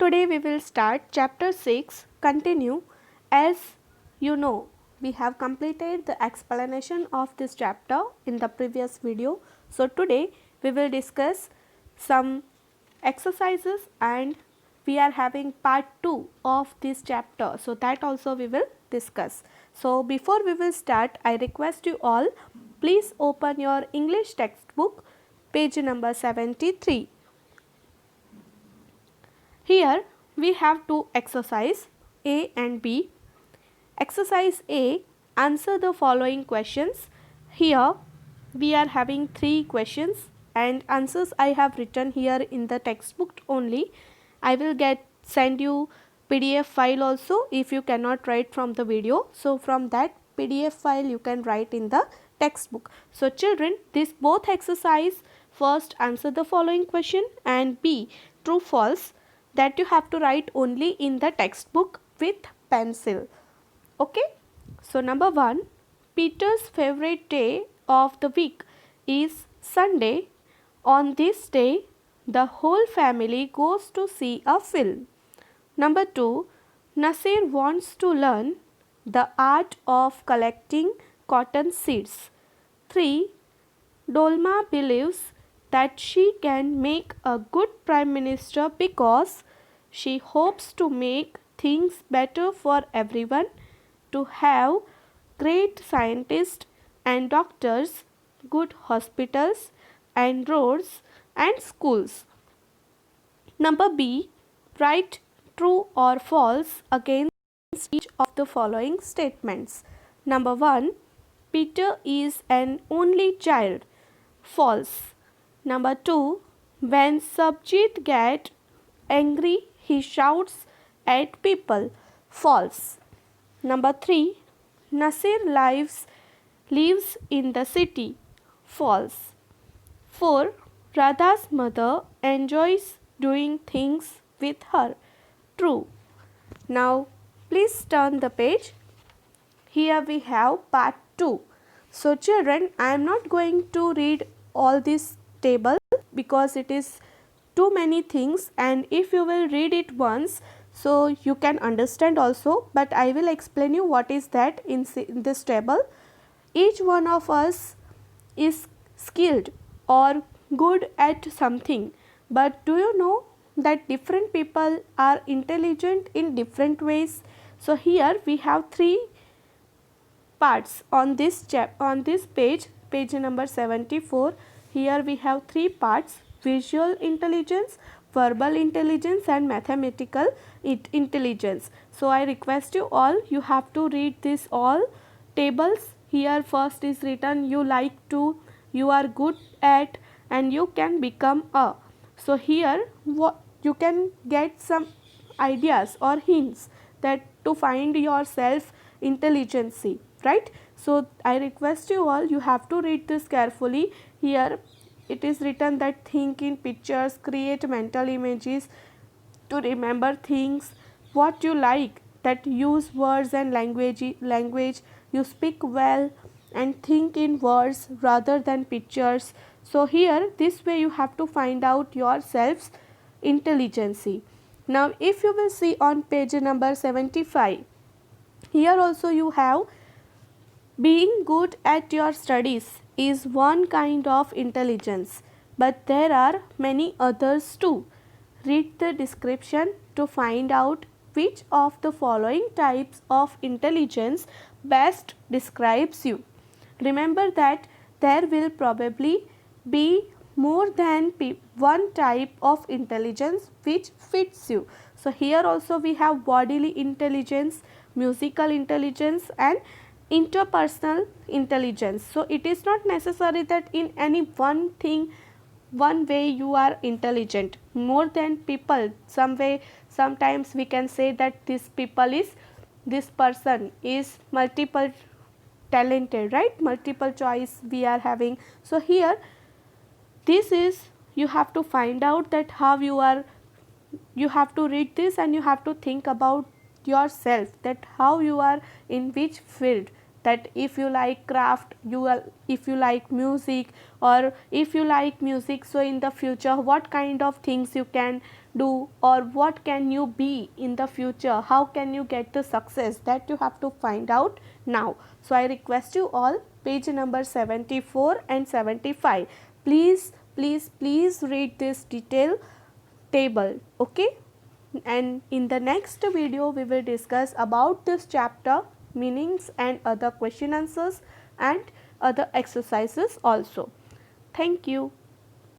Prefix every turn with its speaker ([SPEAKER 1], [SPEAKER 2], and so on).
[SPEAKER 1] Today we will start chapter 6, continue. As you know, we have completed the explanation of this chapter in the previous video. So today we will discuss some exercises and we are having part 2 of this chapter. So that also we will discuss. So before we will start, I request you all, please open your English textbook, page number 73. Here we have two exercise A and B. Exercise A, answer the following questions. Here we are having 3 questions and answers I have written here in the textbook only. I will send you PDF file also if you cannot write from the video. So from that PDF file you can write in the textbook. So children, this both exercise, first answer the following question and B, true false, that you have to write only in the textbook with pencil. Okay. So number 1, Peter's favorite day of the week is Sunday. On this day, the whole family goes to see a film. Number 2, Nasir wants to learn the art of collecting cotton seeds. 3, Dolma believes that she can make a good prime minister because she hopes to make things better for everyone, to have great scientists and doctors, good hospitals and roads and schools. Number B, write true or false against each of the following statements. Number 1, Peter is an only child. False. Number 2, when Sabjit gets angry, he shouts at people. False. Number 3, Nasir lives in the city. False. 4, Radha's mother enjoys doing things with her. True. Now please turn the page. Here we have part 2. So children, I am not going to read all this table because it is too many things, and if you will read it once, so you can understand also, but I will explain you what is that in this table. Each one of us is skilled or good at something, but do you know that different people are intelligent in different ways? So here we have 3 parts on this page number 74. Here we have 3 parts: visual intelligence, verbal intelligence and mathematical intelligence. So I request you all, you have to read this all tables. Here first is written you like to, you are good at, and you can become a. So here what you can get some ideas or hints that to find yourself intelligency, right? So I request you all, you have to read this carefully. Here it is written that think in pictures, create mental images to remember things, what you like, that use words and language, you speak well and think in words rather than pictures. So here this way you have to find out yourself's intelligency. Now if you will see on page number 75, here also you have being good at your studies is one kind of intelligence, but there are many others too. Read the description to find out which of the following types of intelligence best describes you. Remember that there will probably be more than one type of intelligence which fits you. So here also we have bodily intelligence, musical intelligence and interpersonal intelligence. So it is not necessary that in any one thing, one way you are intelligent more than people. Sometimes we can say that this person is multiple talented, right? Multiple choice we are having. So here this is, you have to find out that how you are, you have to read this and you have to think about yourself, that how you are in which field, that if you like craft, if you like music, or if you like music, so in the future what kind of things you can do, or what can you be in the future, how can you get the success, that you have to find out now. So I request you all, page number 74 and 75, please read this detail table, okay. And in the next video we will discuss about this chapter, meanings and other question answers and other exercises also. Thank you.